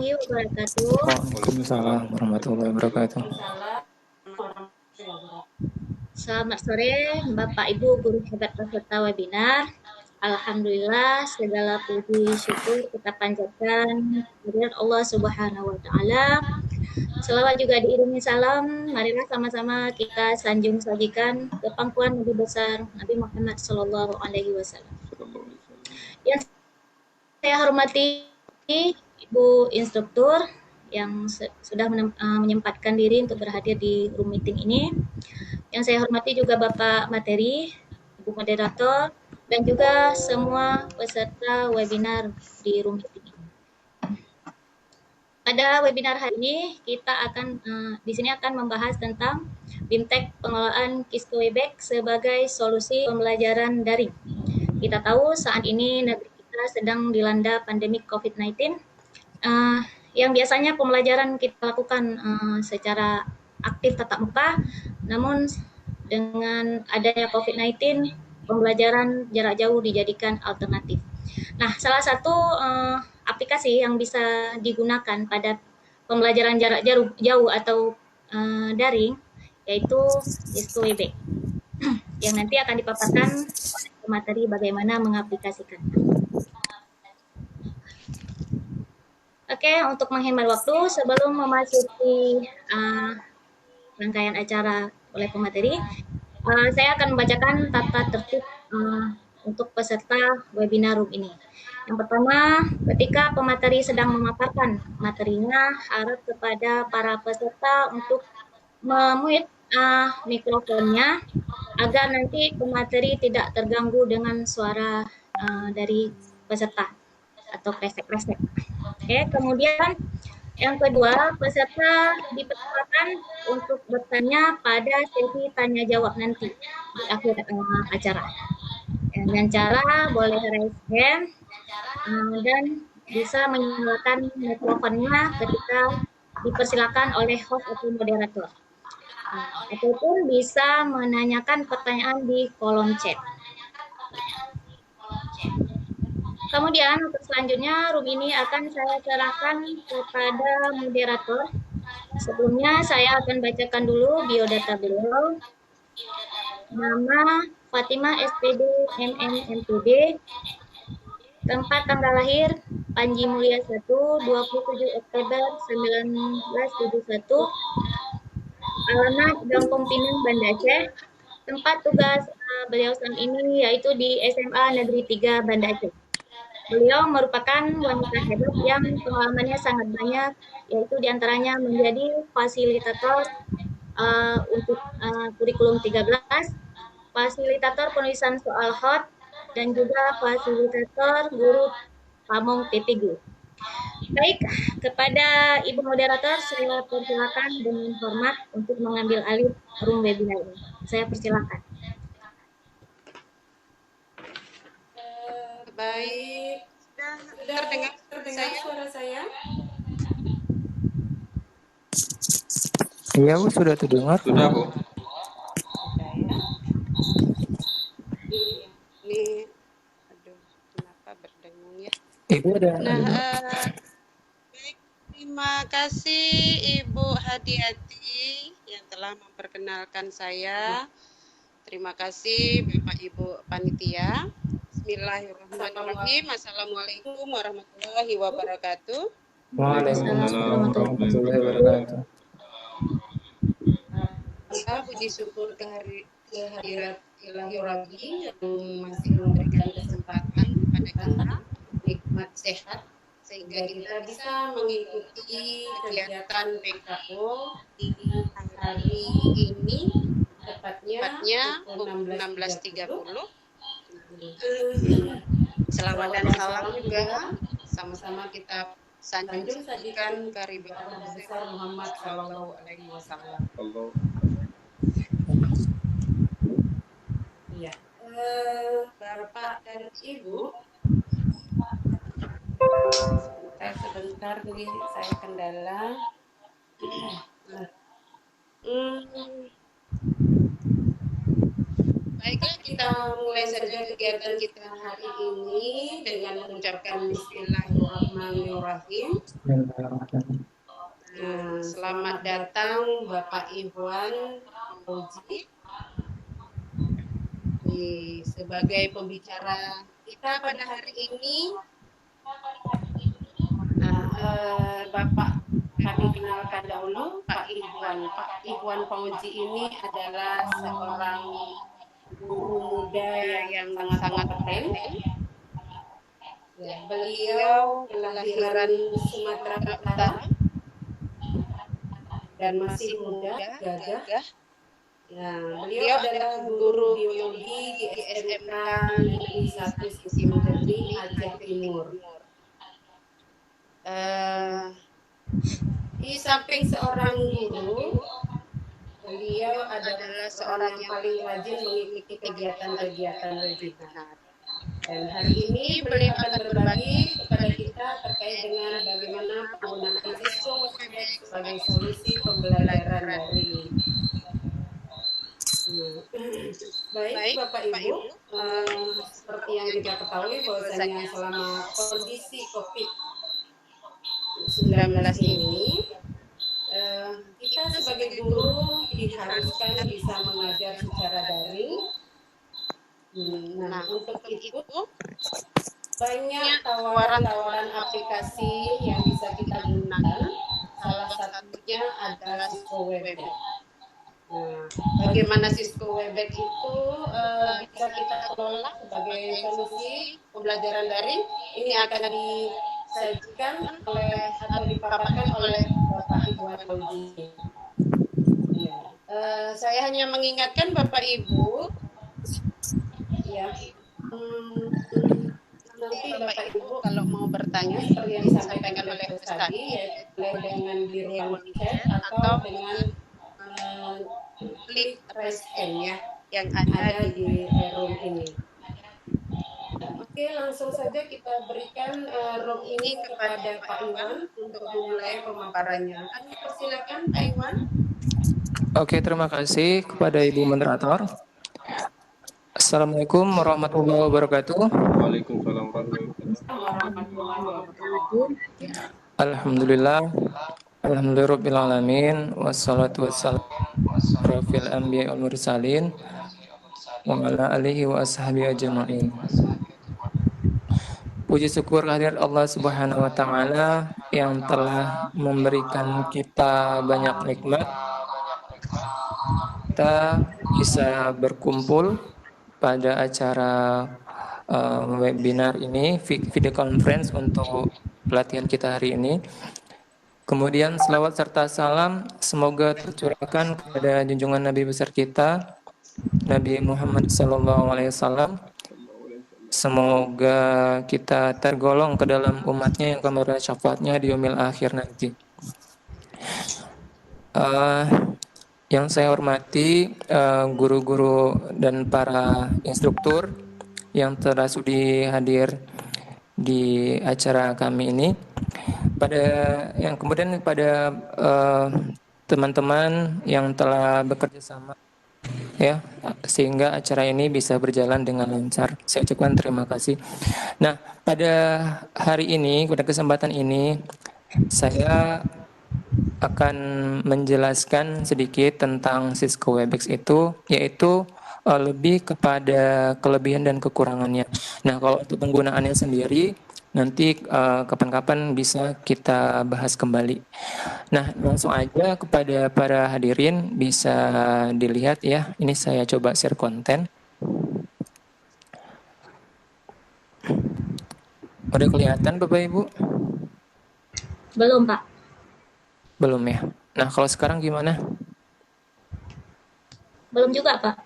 warahmatullahi wabarakatuh. Waalaikumsalam warahmatullahi wabarakatuh. Selamat sore, Bapak Ibu guru hebat peserta webinar. Alhamdulillah, segala puji syukur kita panjatkan kehadirat Allah Subhanahu wa Ta'ala. Selawat juga diiringi salam. Marilah sama-sama kita sanjung sajikan ke pangkuan Nabi besar Nabi Muhammad Sallallahu Alaihi Wasallam. Yang saya hormati Ibu Instruktur yang sudah menyempatkan diri untuk berhadir di room meeting ini. Yang saya hormati juga Bapak Materi, Ibu Moderator, dan juga semua peserta webinar di room meeting ini. Pada webinar hari ini kita akan di sini akan membahas tentang BIMTEK pengelolaan Kisco Webex sebagai solusi pembelajaran daring. Kita tahu saat ini negeri kita sedang dilanda pandemi COVID-19 yang biasanya pembelajaran kita lakukan secara aktif tatap muka, namun dengan adanya COVID-19 pembelajaran jarak jauh dijadikan alternatif. Nah, salah satu aplikasi yang bisa digunakan pada pembelajaran jarak jauh atau daring yaitu Kisco Webex yang nanti akan dipaparkan materi bagaimana mengaplikasikan. Oke, untuk menghemat waktu sebelum memasuki rangkaian acara oleh pemateri, saya akan membacakan tata tertib untuk peserta webinar room ini. Yang pertama, ketika pemateri sedang memaparkan materinya, harap kepada para peserta untuk memute mikrofonnya agar nanti pemateri tidak terganggu dengan suara dari peserta atau kresek-kresek. Oke, kemudian yang kedua, peserta dipersilakan untuk bertanya pada sesi tanya jawab nanti di akhir acara. Dengan cara boleh raise hand dan bisa menyalakan mikrofonnya ketika dipersilakan oleh host atau moderator. Ataupun bisa menanyakan pertanyaan di kolom chat. Kemudian untuk selanjutnya room ini akan saya serahkan kepada moderator. Sebelumnya saya akan bacakan dulu biodata beliau. Nama Fatimah SPD MM MPD. Tempat tanggal lahir Panji Mulia 1 27 Oktober 1971. Alamat Gampong Pinang Banda Aceh. Tempat tugas beliau saat ini yaitu di SMA Negeri 3 Banda Aceh. Beliau merupakan wanita hebat yang pengalamannya sangat banyak, yaitu diantaranya menjadi fasilitator untuk kurikulum 13, fasilitator penulisan soal hot, dan juga fasilitator guru pamong P3. Baik, kepada Ibu Moderator, saya persilakan dengan hormat untuk mengambil alih room webinar ini. Saya persilakan. Baik, sudah terdengar suara saya? Iya, Bu, sudah terdengar. Sudah, Bu. Ini, aduh, kenapa berdengung ya? Ibu ada. Baik, terima kasih Ibu Hadiati yang telah memperkenalkan saya. Terima kasih Bapak Ibu Panitia. Bismillahirrahmanirrahim. Assalamualaikum warahmatullahi wabarakatuh. Waalaikumsalam warahmatullahi wabarakatuh. Puji syukur kehadirat Ilahi Rabbi yang masih memberikan kesempatan kepada kita nikmat sehat sehingga kita bisa mengikuti kegiatan PKO di hari ini tepatnya pukul 16.30. Selamat dan salam juga sama-sama kita sajikan kehadirat besar Muhammad Sallallahu Alaihi Wasallam. Iya, Bapak dan Ibu, sebentar nih saya kendala. Baiklah, kita kita mulai saja kegiatan kita hari ini dengan mengucapkan Bismillahirrahmanirrahim. Bismillahirrahmanirrahim. Selamat datang Bapak Iwan Fauzi sebagai pembicara kita pada hari ini. Bapak kami kenalkan dahulu Pak Iwan. Pak Iwan Fauzi ini adalah seorang guru muda yang sangat keren. Ya, beliau kelahiran Sumatera Utara dan masih muda, gagah. Ya, beliau adalah guru biologi di SMK Negeri 1 Sisi Menjadi Aceh Timur. Di samping seorang guru, beliau adalah seorang yang paling rajin mengikuti kegiatan-kegiatan webinar. Dan hari ini beliau akan berbagi kepada kita terkait dengan bagaimana penggunaan Cisco Webex sebagai solusi pembelajaran daring. Baik Bapak Ibu, seperti yang kita ketahui bahwasanya selama kondisi COVID-19 ini, kita sebagai guru diharuskan bisa mengajar secara daring. Nah, untuk itu banyak tawaran-tawaran aplikasi yang bisa kita gunakan. Salah satunya adalah Cisco Webex. Nah, bagaimana Cisco Webex itu bisa kita kelola sebagai solusi pembelajaran daring? Ini akan disajikan oleh atau dipaparkan oleh Bapak Iwan Fauzi. Saya hanya mengingatkan Bapak Ibu, ya, nanti Bapak Ibu kalau mau bertanya seperti yang disampaikan oleh Ustaz tadi, yaitu dengan di ruang chat atau dengan klik raise hand ya yang ada di room ini. Oke, langsung saja kita berikan room ini kepada Pak Iwan untuk memulai pemaparannya. Kami persilakan Pak Iwan. Oke, terima kasih kepada Ibu Moderator. Assalamualaikum warahmatullahi wabarakatuh. Waalaikumsalam warahmatullahi wabarakatuh. Alhamdulillah. Alhamdulillahirabbil alamin wassalatu wassalamu ala asyrofil anbiya'i wal mursalin wa ala alihi wa ashabihi ajma'in. Puji syukur kehadirat Allah Subhanahu wa taala yang telah memberikan kita banyak nikmat. Kita bisa berkumpul pada acara webinar ini, video conference untuk pelatihan kita hari ini. Kemudian selawat serta salam semoga tercurahkan kepada junjungan Nabi besar kita, Nabi Muhammad SAW. Semoga kita tergolong ke dalam umatnya yang akan meraih syafaatnya di yaumil akhir nanti. Yang saya hormati guru-guru dan para instruktur yang telah sudi hadir di acara kami ini. Kemudian pada teman-teman yang telah bekerja sama ya sehingga acara ini bisa berjalan dengan lancar. Saya ucapkan terima kasih. Nah, pada hari ini, pada kesempatan ini saya akan menjelaskan sedikit tentang Cisco Webex itu, yaitu lebih kepada kelebihan dan kekurangannya. Nah, kalau untuk penggunaannya sendiri nanti kapan-kapan bisa kita bahas kembali. Nah, langsung aja kepada para hadirin bisa dilihat ya. Ini saya coba share konten. Udah kelihatan Bapak Ibu? Belum, Pak. Belum ya. Nah, kalau sekarang gimana? Belum juga, Pak.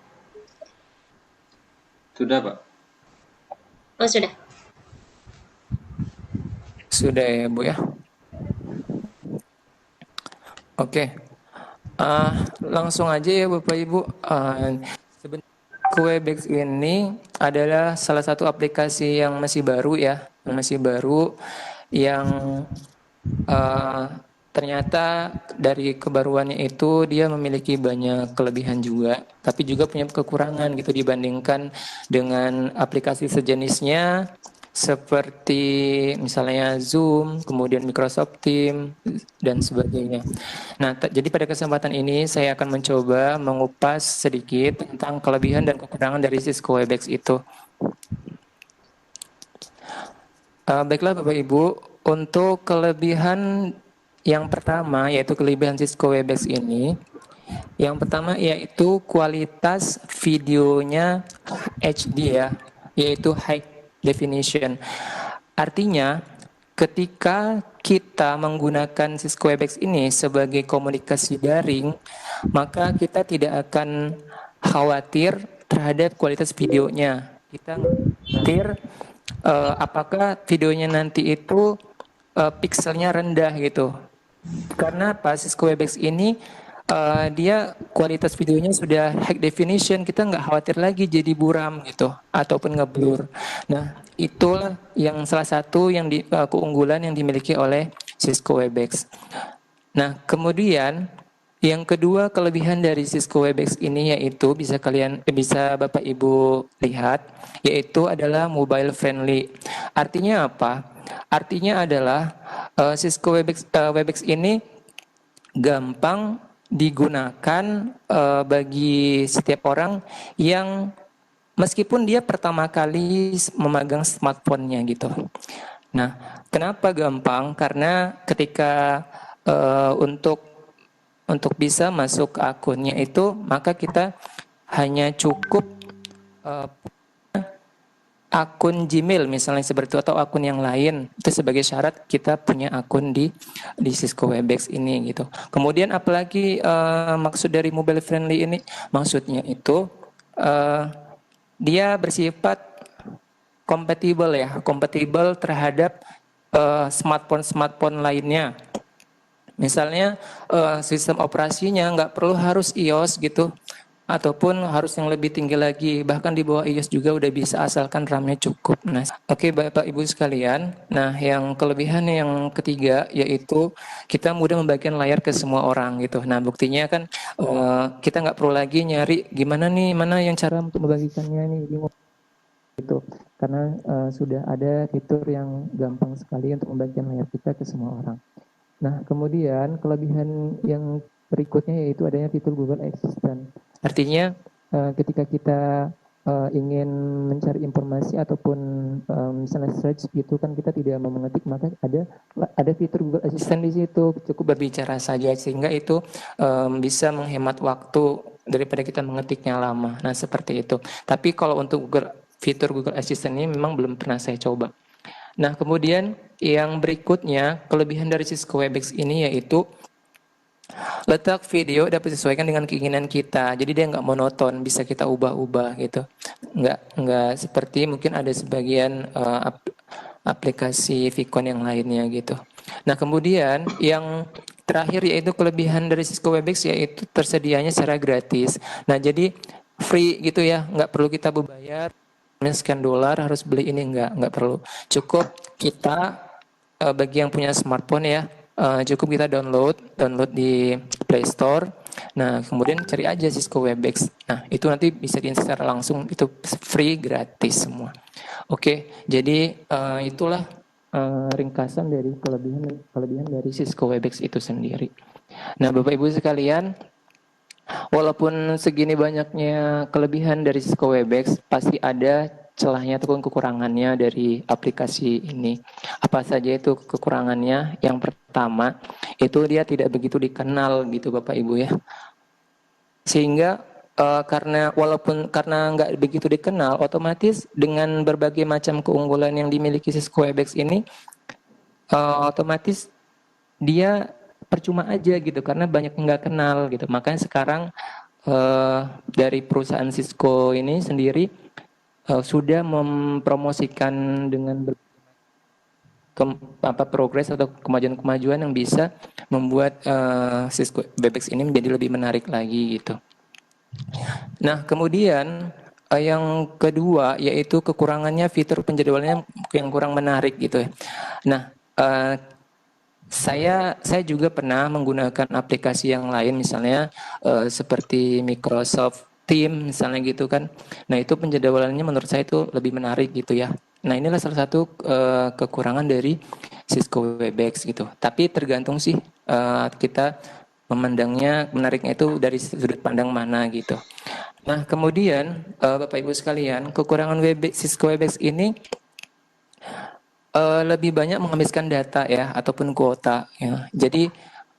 Sudah, Pak. Oh, sudah. Sudah ya, Bu ya. Oke. Langsung aja ya Bapak Ibu. Sebenarnya Webex ini adalah salah satu aplikasi yang masih baru ya, yang ternyata dari kebaruannya itu dia memiliki banyak kelebihan juga, tapi juga punya kekurangan gitu dibandingkan dengan aplikasi sejenisnya seperti misalnya Zoom, kemudian Microsoft Teams dan sebagainya. Nah, jadi pada kesempatan ini saya akan mencoba mengupas sedikit tentang kelebihan dan kekurangan dari Cisco Webex itu. Baiklah Bapak Ibu, untuk kelebihan yang pertama yaitu kelebihan Cisco Webex ini, yang pertama yaitu kualitas videonya HD ya, yaitu high definition. Artinya ketika kita menggunakan Cisco Webex ini sebagai komunikasi daring, maka kita tidak akan khawatir terhadap kualitas videonya. Kita khawatir apakah videonya nanti itu pixelnya rendah gitu. Karena pas Cisco Webex ini dia kualitas videonya sudah high definition, kita nggak khawatir lagi jadi buram gitu ataupun ngeblur. Nah, itulah yang salah satu yang keunggulan yang dimiliki oleh Cisco Webex. Nah, kemudian yang kedua kelebihan dari Cisco Webex ini yaitu bisa Bapak Ibu lihat, yaitu adalah mobile friendly. Artinya apa? Artinya adalah Cisco Webex ini gampang digunakan bagi setiap orang yang meskipun dia pertama kali memegang smartphone-nya gitu. Nah, kenapa gampang? Karena ketika untuk bisa masuk ke akunnya itu, maka kita hanya cukup akun Gmail misalnya seperti itu atau akun yang lain, itu sebagai syarat kita punya akun di Cisco Webex ini gitu. Kemudian apalagi maksud dari mobile friendly ini, maksudnya itu dia bersifat kompatibel terhadap smartphone lainnya. Misalnya sistem operasinya nggak perlu harus iOS gitu, ataupun harus yang lebih tinggi lagi, bahkan di bawah iOS juga udah bisa asalkan RAM-nya cukup. Nah, oke Bapak Ibu sekalian, nah yang kelebihan yang ketiga yaitu kita mudah membagikan layar ke semua orang gitu. Nah, buktinya kan kita nggak perlu lagi nyari gimana nih, mana yang cara untuk membagikannya nih, gitu. Karena sudah ada fitur yang gampang sekali untuk membagikan layar kita ke semua orang. Nah, kemudian kelebihan yang berikutnya yaitu adanya fitur Google Assistant. Artinya ketika kita ingin mencari informasi ataupun misalnya search gitu kan kita tidak mau mengetik, maka ada fitur Google Assistant di situ, cukup berbicara saja sehingga itu bisa menghemat waktu daripada kita mengetiknya lama. Nah, seperti itu. Tapi kalau untuk fitur Google Assistant ini memang belum pernah saya coba. Nah, kemudian yang berikutnya, kelebihan dari Cisco Webex ini yaitu letak video dapat disesuaikan dengan keinginan kita. Jadi dia nggak monoton, bisa kita ubah-ubah gitu. Nggak seperti mungkin ada sebagian aplikasi Vicon yang lainnya gitu. Nah, kemudian yang terakhir yaitu kelebihan dari Cisco Webex yaitu tersedianya secara gratis. Nah, jadi free gitu ya, nggak perlu kita berbayar. Sekian dolar harus beli ini, nggak perlu. Cukup kita bagi yang punya smartphone ya, cukup kita download di Play Store. Nah, kemudian cari aja Cisco Webex. Nah, itu nanti bisa diinstal secara langsung, itu free, gratis semua. Oke, jadi itulah ringkasan dari kelebihan dari Cisco Webex itu sendiri. Nah, Bapak Ibu sekalian, walaupun segini banyaknya kelebihan dari Cisco Webex, pasti ada celahnya ataupun kekurangannya dari aplikasi ini. Apa saja itu kekurangannya? Yang pertama, itu dia tidak begitu dikenal gitu Bapak Ibu ya. Sehingga karena nggak begitu dikenal, otomatis dengan berbagai macam keunggulan yang dimiliki Cisco Webex ini, otomatis dia percuma aja gitu karena banyak yang nggak kenal gitu. Makanya sekarang dari perusahaan Cisco ini sendiri sudah mempromosikan dengan progres atau kemajuan-kemajuan yang bisa membuat Cisco Webex ini menjadi lebih menarik lagi gitu. Nah, kemudian yang kedua yaitu kekurangannya fitur penjadwalannya yang kurang menarik gitu ya. Nah, Saya juga pernah menggunakan aplikasi yang lain, misalnya seperti Microsoft Teams misalnya gitu kan. Nah itu penjadwalannya menurut saya itu lebih menarik gitu ya. Nah inilah salah satu kekurangan dari Cisco Webex gitu. Tapi tergantung sih kita memandangnya menariknya itu dari sudut pandang mana gitu. Nah kemudian Bapak Ibu sekalian, kekurangan Cisco Webex ini lebih banyak menghabiskan data ya ataupun kuota ya. Jadi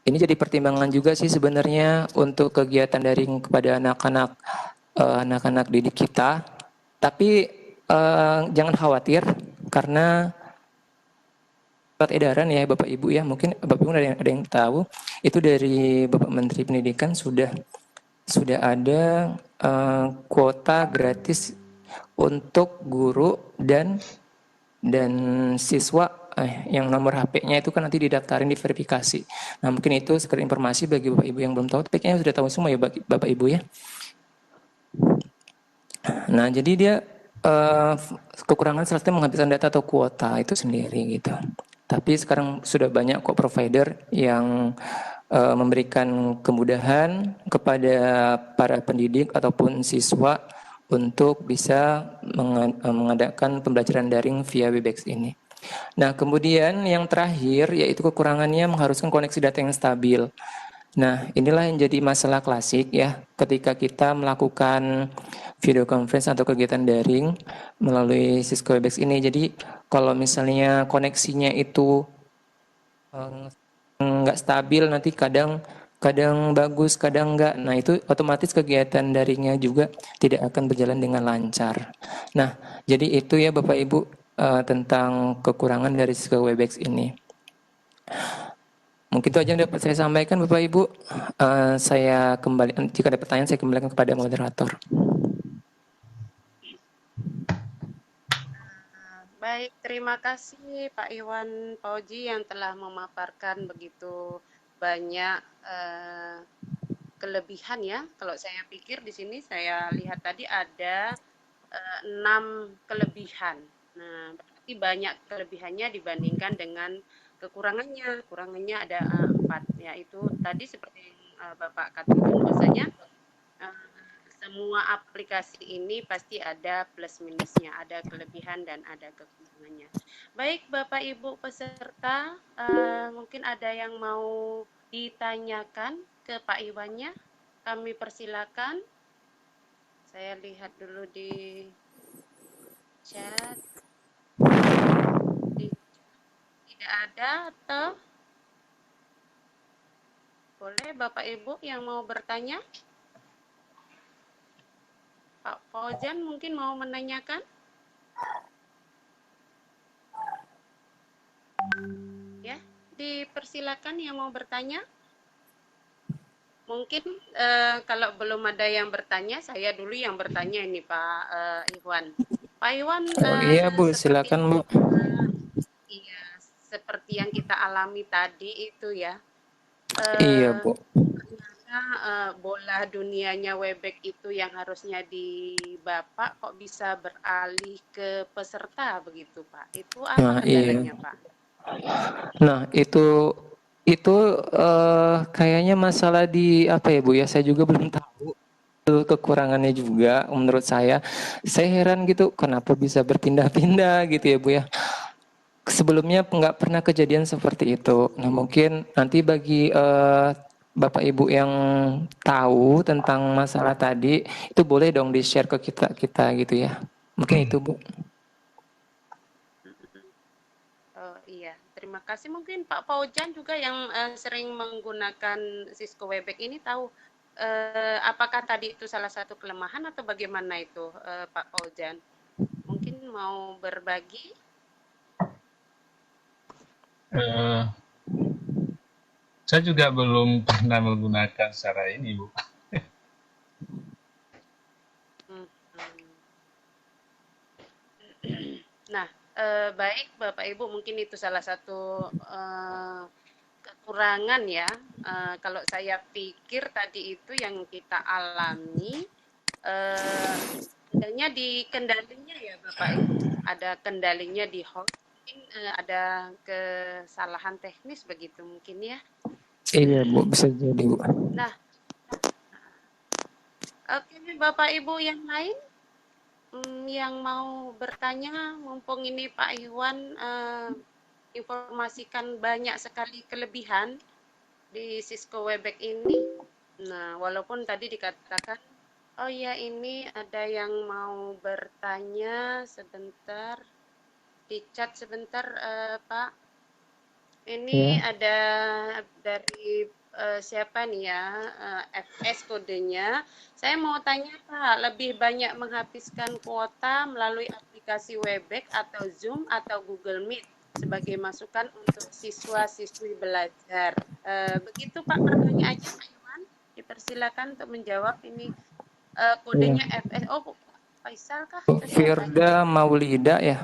ini jadi pertimbangan juga sih sebenarnya untuk kegiatan daring kepada anak-anak didik kita. Tapi jangan khawatir karena surat edaran ya Bapak Ibu ya, mungkin Bapak Ibu ada yang tahu itu dari Bapak Menteri Pendidikan sudah ada kuota gratis untuk guru dan siswa yang nomor HP-nya itu kan nanti didaftarin diverifikasi. Nah mungkin itu sekedar informasi bagi Bapak Ibu yang belum tahu, tapi kayaknya sudah tahu semua ya Bapak Ibu ya. Nah jadi dia kekurangan salah satunya menghabiskan data atau kuota itu sendiri gitu. Tapi sekarang sudah banyak kok provider yang memberikan kemudahan kepada para pendidik ataupun siswa untuk bisa mengadakan pembelajaran daring via Webex ini. Nah, kemudian yang terakhir yaitu kekurangannya mengharuskan koneksi data yang stabil. Nah, inilah yang jadi masalah klasik ya ketika kita melakukan video conference atau kegiatan daring melalui Cisco Webex ini. Jadi, kalau misalnya koneksinya itu nggak stabil, nanti kadang bagus, kadang enggak. Nah, itu otomatis kegiatan daringnya juga tidak akan berjalan dengan lancar. Nah, jadi itu ya Bapak Ibu tentang kekurangan dari Cisco Webex ini. Mungkin itu aja yang dapat saya sampaikan Bapak Ibu. Saya kembali, jika ada pertanyaan saya kembalikan kepada moderator. Baik, terima kasih Pak Iwan Fauji yang telah memaparkan begitu banyak kelebihan ya. Kalau saya pikir di sini saya lihat tadi ada 6 kelebihan. Nah, berarti banyak kelebihannya dibandingkan dengan kekurangannya. Kurangannya ada 4, yaitu tadi seperti yang Bapak katakan bahwasanya semua aplikasi ini pasti ada plus minusnya, ada kelebihan dan ada kekurangannya. Baik Bapak Ibu peserta, mungkin ada yang mau ditanyakan ke Pak Iwannya, kami persilakan. Saya lihat dulu di chat. Tidak ada atau boleh Bapak Ibu yang mau bertanya? Pak Fauzan mungkin mau menanyakan? Ya, dipersilakan yang mau bertanya. Mungkin kalau belum ada yang bertanya, saya dulu yang bertanya ini Pak Iwan. Pak Iwan, Iya Bu, silakan Bu. Iya, seperti yang kita alami tadi itu ya. Iya Bu. Bola dunianya Webex itu yang harusnya di Bapak kok bisa beralih ke peserta begitu Pak? Itu apa kendalanya iya. Pak? Nah itu kayaknya masalah di apa ya Bu ya? Saya juga belum tahu kekurangannya juga menurut saya. Saya heran gitu kenapa bisa berpindah-pindah gitu ya Bu ya. Sebelumnya nggak pernah kejadian seperti itu. Nah mungkin nanti bagi Bapak Ibu yang tahu tentang masalah tadi itu boleh dong di-share ke kita gitu ya. Mungkin itu Bu. Oh iya, terima kasih. Mungkin Pak Paujan juga yang sering menggunakan Cisco Webex ini tahu apakah tadi itu salah satu kelemahan atau bagaimana itu Pak Paujan? Mungkin mau berbagi? Saya juga belum pernah menggunakan secara ini, Bu. Nah, baik Bapak Ibu, mungkin itu salah satu kekurangan ya. Kalau saya pikir tadi itu yang kita alami, sebenarnya di kendalinya ya Bapak Ibu, ada kendalinya di host mungkin ada kesalahan teknis begitu mungkin ya. Iya Bu, bisa jadi Bu. Nah, oke Bapak Ibu yang lain yang mau bertanya, mumpung ini Pak Iwan informasikan banyak sekali kelebihan di Cisco Webex ini. Nah, walaupun tadi dikatakan, oh ya ini ada yang mau bertanya sebentar, di chat sebentar Pak. Ini ada dari siapa nih ya, FS kodenya. Saya mau tanya Pak, lebih banyak menghabiskan kuota melalui aplikasi Webex atau Zoom atau Google Meet sebagai masukan untuk siswa-siswi belajar. Begitu Pak pertanyaannya Pak Iwan. Dipersilakan untuk menjawab ini kodenya FS. Oh, Faisal kah? Bu Atau siapa ini? Firda Maulida ya.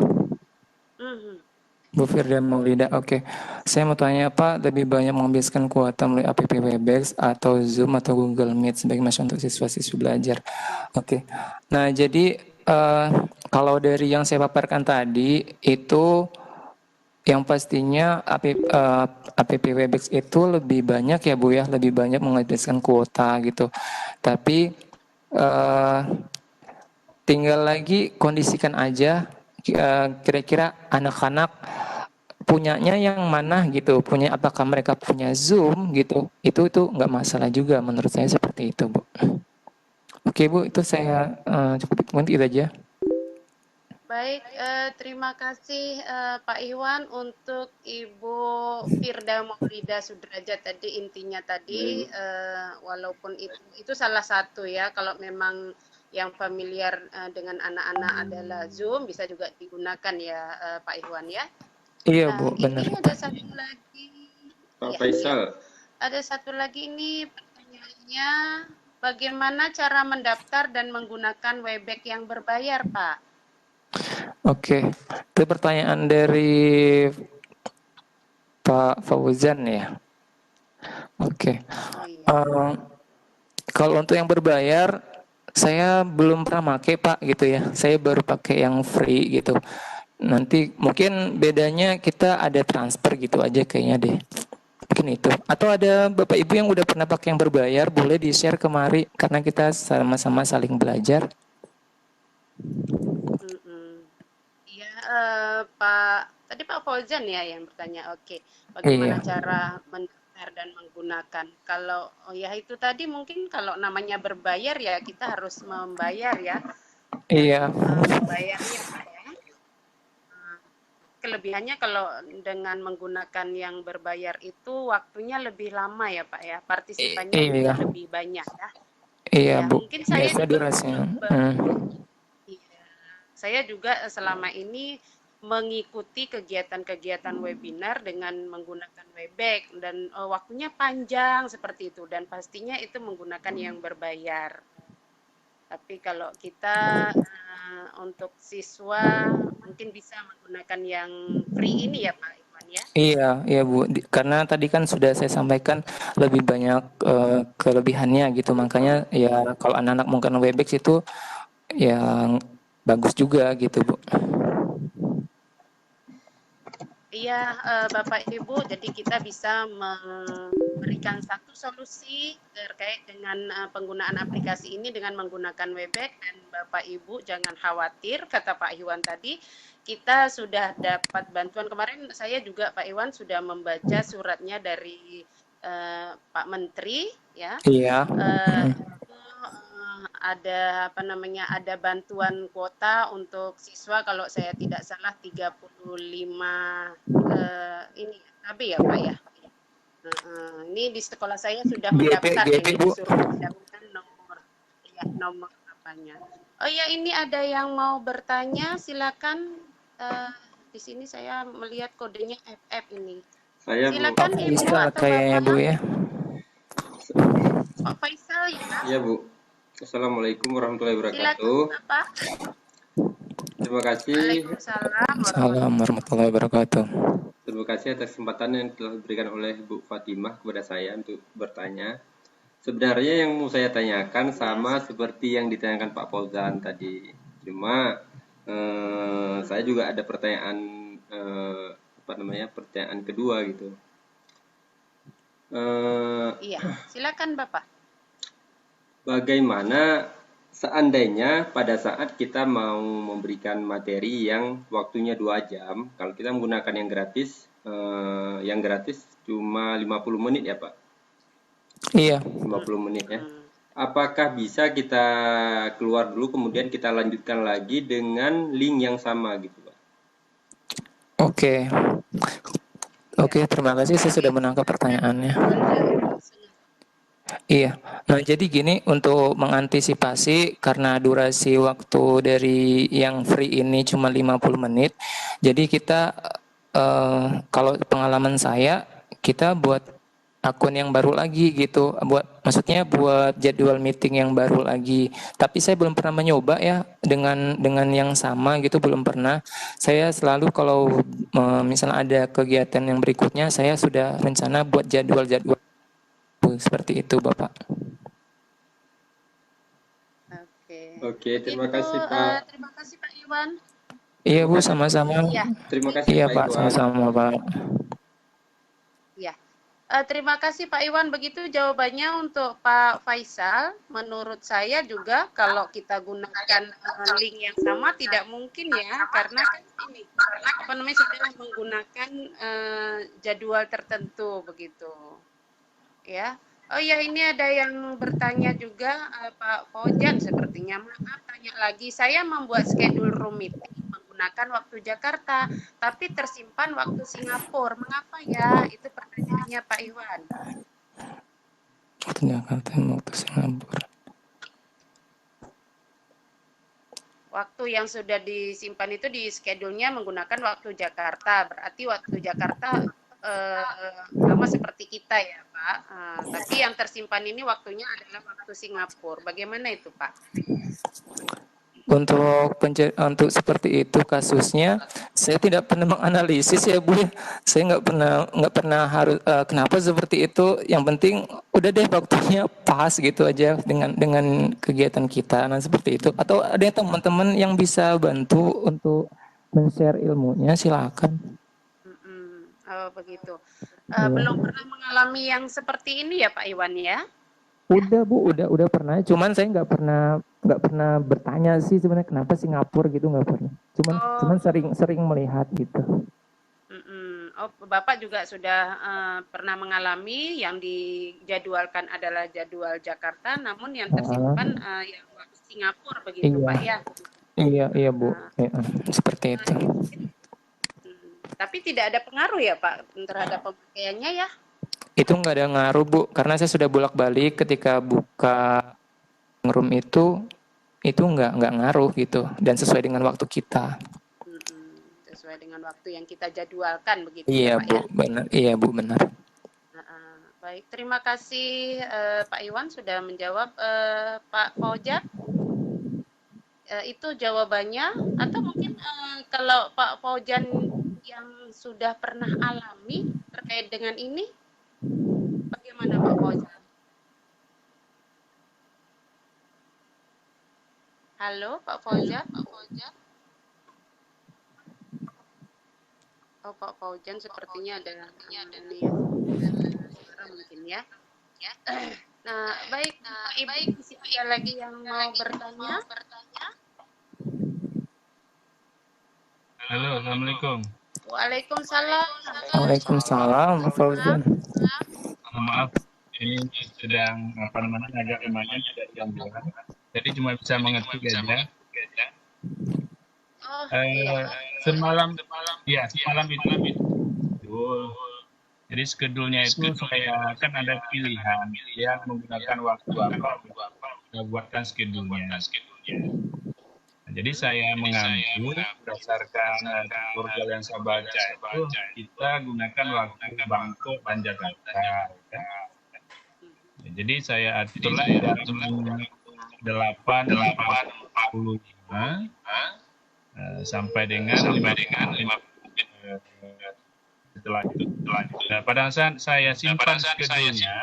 Bu Firda Maulida, oke. Saya mau tanya Pak, lebih banyak menghabiskan kuota melalui app Webex atau Zoom atau Google Meet sebagai masukan untuk siswa-siswi belajar. Oke. Nah, jadi kalau dari yang saya paparkan tadi itu yang pastinya app Webex itu lebih banyak ya Bu ya, lebih banyak menghabiskan kuota gitu. Tapi tinggal lagi kondisikan aja kira-kira anak-anak punyanya yang mana gitu, punya apakah mereka punya Zoom gitu, itu nggak masalah juga menurut saya seperti itu Bu. Oke Bu, itu saya cukup mungkin itu aja. Baik, terima kasih Pak Iwan untuk Ibu Firda Maulida Sudrajat tadi intinya tadi walaupun itu salah satu ya kalau memang yang familiar dengan anak-anak adalah Zoom bisa juga digunakan ya Pak Iwan ya. Iya Nah, Bu, benar. ini ada satu lagi Pak Faisal. Ada satu lagi ini pertanyaannya bagaimana cara mendaftar dan menggunakan Webex yang berbayar Pak? Oke, itu pertanyaan dari Pak Fauzan ya. Oke. Kalau untuk yang berbayar, saya belum pernah pakai Pak gitu ya. Saya baru pakai yang free gitu. Nanti mungkin bedanya kita ada transfer gitu aja kayaknya deh. Mungkin itu. Atau ada Bapak Ibu yang udah pernah pakai yang berbayar, boleh di-share kemari karena kita sama-sama saling belajar. Iya, tadi Pak Fauzan ya yang bertanya. Oke, bagaimana cara mendaftar dan menggunakan? Kalau ya itu tadi mungkin kalau namanya berbayar ya kita harus membayar ya. Iya. Membayarnya Pak ya. Kelebihannya kalau dengan menggunakan yang berbayar itu waktunya lebih lama ya Pak ya. Partisipannya juga lebih banyak ya. Iya Ya, Bu. mungkin saya Biasa durasinya. Saya juga selama ini mengikuti kegiatan-kegiatan webinar dengan menggunakan Webex dan waktunya panjang seperti itu dan pastinya itu menggunakan yang berbayar. Tapi kalau kita untuk siswa mungkin bisa menggunakan yang free ini ya Pak Iwan ya. Iya Bu. Karena tadi kan sudah saya sampaikan lebih banyak kelebihannya gitu. Makanya ya kalau anak-anak menggunakan Webex itu yang bagus juga gitu Bu. Iya Bapak Ibu, jadi kita bisa memberikan satu solusi terkait dengan penggunaan aplikasi ini dengan menggunakan Webex dan Bapak Ibu jangan khawatir kata Pak Iwan tadi kita sudah dapat bantuan kemarin saya juga Pak Iwan sudah membaca suratnya dari Pak Menteri ya. Iya. Ada ada bantuan kuota untuk siswa kalau saya tidak salah 35 ini KB ya Pak ya. Ini di sekolah saya sudah mendaftar ini disuruh mendaftar nomor apanya. Oh ya ini ada yang mau bertanya silakan di sini saya melihat kodenya FF ini. Saya silakan Bu. Ibu atau kayaknya Bapak. Bu ya. Pak Faisal ya. Iya Bu. Assalamualaikum warahmatullahi wabarakatuh. Silakan Pak. Terima kasih. Waalaikumsalam warahmatullahi wabarakatuh. Terima kasih atas kesempatan yang telah diberikan oleh Bu Fatimah kepada saya untuk bertanya. Sebenarnya yang mau saya tanyakan sama seperti yang ditanyakan Pak Fauzan tadi. Cuma saya juga ada pertanyaan pertanyaan kedua gitu. Iya, silakan Bapak. Bagaimana seandainya pada saat kita mau memberikan materi yang waktunya 2 jam, kalau kita menggunakan yang gratis cuma 50 menit ya Pak? Iya. 50 menit ya. Apakah bisa kita keluar dulu kemudian kita lanjutkan lagi dengan link yang sama gitu Pak? Oke. Oke, terima kasih, saya sudah menangkap pertanyaannya. Iya, nah jadi gini, untuk mengantisipasi karena durasi waktu dari yang free ini cuma 50 menit, jadi kita kalau pengalaman saya, kita buat akun yang baru lagi gitu, maksudnya buat jadwal meeting yang baru lagi. Tapi saya belum pernah mencoba ya dengan yang sama gitu, belum pernah. Saya selalu kalau misalnya ada kegiatan yang berikutnya, saya sudah rencana buat jadwal-jadwal seperti itu, Bapak. Oke, terima kasih Pak. Terima kasih Pak Iwan. Iya Bu, sama-sama. Iya. Terima kasih Iya Pak Pak, Iwan. sama-sama Pak. Ya. Terima kasih Pak Iwan. Begitu jawabannya untuk Pak Faisal. Menurut saya juga kalau kita gunakan link yang sama tidak mungkin ya, karena kan ini sudah menggunakan jadwal tertentu begitu. Ya. Oh ya, ini ada yang bertanya juga Pak Fauzan sepertinya. Maaf, tanya lagi. Saya membuat schedule room meeting menggunakan waktu Jakarta, tapi tersimpan waktu Singapura. Mengapa ya? Itu pertanyaannya Pak Iwan. Waktu Jakarta, waktu Singapura. Waktu yang sudah disimpan itu di schedule-nya menggunakan waktu Jakarta. Berarti waktu Jakarta sama seperti kita ya Pak. Tapi yang tersimpan ini waktunya adalah waktu Singapura. Bagaimana itu Pak? Untuk seperti itu kasusnya, saya tidak pernah menganalisis ya Bu. Saya nggak pernah harus kenapa seperti itu. Yang penting udah deh waktunya pas gitu aja dengan kegiatan kita. Nah seperti itu. Atau ada teman-teman yang bisa bantu untuk men-share ilmunya, silakan. Oh begitu. Belum pernah mengalami yang seperti ini ya Pak Iwan ya? Udah Bu, udah pernah. Cuman saya nggak pernah bertanya sih sebenarnya kenapa Singapura gitu, nggak pernah. Cuman sering melihat gitu. Oh Bapak juga sudah pernah mengalami yang dijadwalkan adalah jadwal Jakarta, namun yang tersimpan yang Singapura begitu iya. Pak ya? Iya Bu, seperti itu. Tapi tidak ada pengaruh ya Pak terhadap pemakaiannya ya? Itu nggak ada ngaruh Bu, karena saya sudah bolak-balik ketika buka room itu nggak ngaruh gitu, dan sesuai dengan waktu kita. Sesuai dengan waktu yang kita jadwalkan begitu iya, ya Pak Bu, ya? Benar. Iya Bu, benar. Baik, terima kasih Pak Iwan sudah menjawab Pak Fauzan. Itu jawabannya, atau mungkin kalau Pak Fauzan yang sudah pernah alami terkait dengan ini, bagaimana Pak Fauzan? Halo Pak Fauzan? Oh Pak Fauzan sepertinya ada ini ya, suara mungkin ya. Nah baik, Ibu ada lagi yang mau bertanya? Halo, Assalamualaikum. Waalaikumsalam. Waalaikumsalam, Pak Fauzan. Maaf, ini sedang agak lumayan tidak gangguan. Jadi cuma bisa mengetik aja. Semalam itu. Jadi schedule-nya itu saya kan ada pilihan yang menggunakan waktu apa untuk buatkan schedule-nya. Jadi saya mengambil berdasarkan tutorial yang saya baca itu kita gunakan waktu Bangkok dan Jakarta. Jadi saya aturlah jam 8.45 sampai dengan 5 setelah itu. Pada saat saya simpan schedule-nya,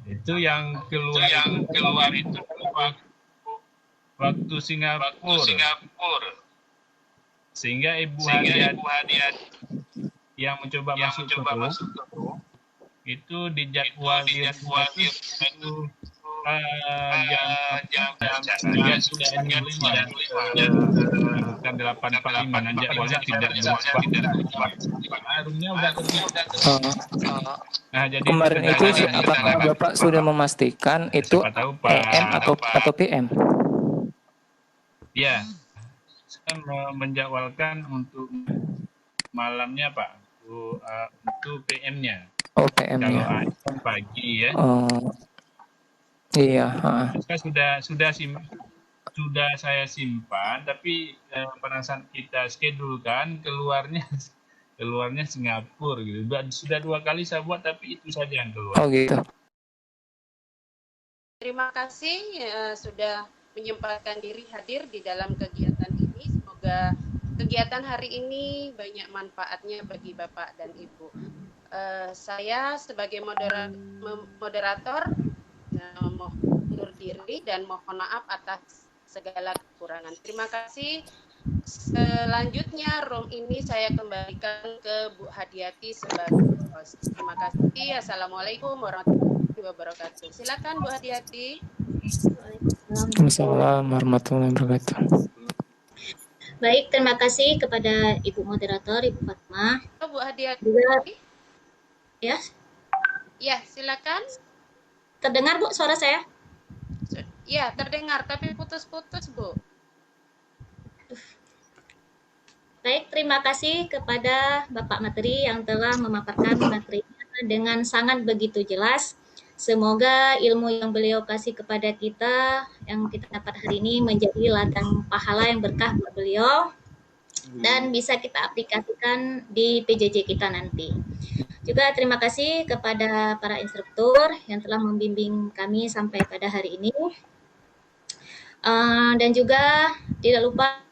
itu yang keluar itu waktu Singapura. sehingga Ibu Hadiat yang mencoba masuk ke room itu dijadwalkan itu jam sudah kan 8.45 nanti jadwalnya tidak roomnya udah tertutup. Nah, jadi Kemarin itu apakah Bapak sudah memastikan itu siapa tahu, Pak. AM atau PM? Ya, saya menjadwalkan untuk malamnya Pak, untuk PM-nya. Oh, Kalau PM-nya. AM pagi ya. Oh, iya. Sudah saya simpan, tapi pada saat kita schedule kan keluarnya Singapura gitu. Sudah 2 kali saya buat, tapi itu saja yang keluar. Oh gitu. Terima kasih sudah menyempatkan diri hadir di dalam kegiatan ini. Semoga kegiatan hari ini banyak manfaatnya bagi Bapak dan Ibu. Saya sebagai moderator mundur diri dan mohon maaf atas segala kekurangan. Terima kasih. Selanjutnya room ini saya kembalikan ke Bu Hadiati sebagai host. Terima kasih. Assalamualaikum warahmatullahi wabarakatuh. Silakan Bu Hadiati. Waalaikumsalam warahmatullahi wabarakatuh. Baik, terima kasih kepada Ibu Moderator, Ibu Fatma. Bu Hadiati. Ya, Ya, silakan. terdengar Bu suara saya? Ya, terdengar tapi putus-putus, Bu. Baik, terima kasih kepada Bapak Materi yang telah memaparkan materinya dengan sangat begitu jelas. Semoga ilmu yang beliau kasih kepada kita, yang kita dapat hari ini menjadi ladang pahala yang berkah buat beliau dan bisa kita aplikasikan di PJJ kita nanti. Juga terima kasih kepada para instruktur yang telah membimbing kami sampai pada hari ini. Dan juga tidak lupa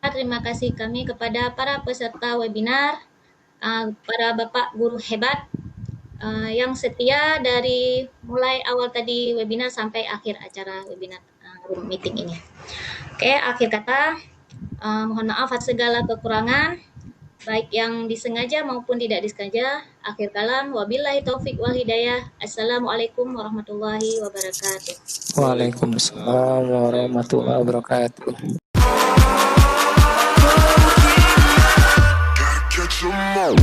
terima kasih kami kepada para peserta webinar, para Bapak Guru hebat yang setia dari mulai awal tadi webinar sampai akhir acara webinar room meeting ini. Oke, akhir kata, mohon maaf atas segala kekurangan, baik yang disengaja maupun tidak disengaja. Akhir kalam, wabillahi taufik wal hidayah. Assalamualaikum warahmatullahi wabarakatuh. Waalaikumsalam warahmatullahi wabarakatuh. Catch 'em all.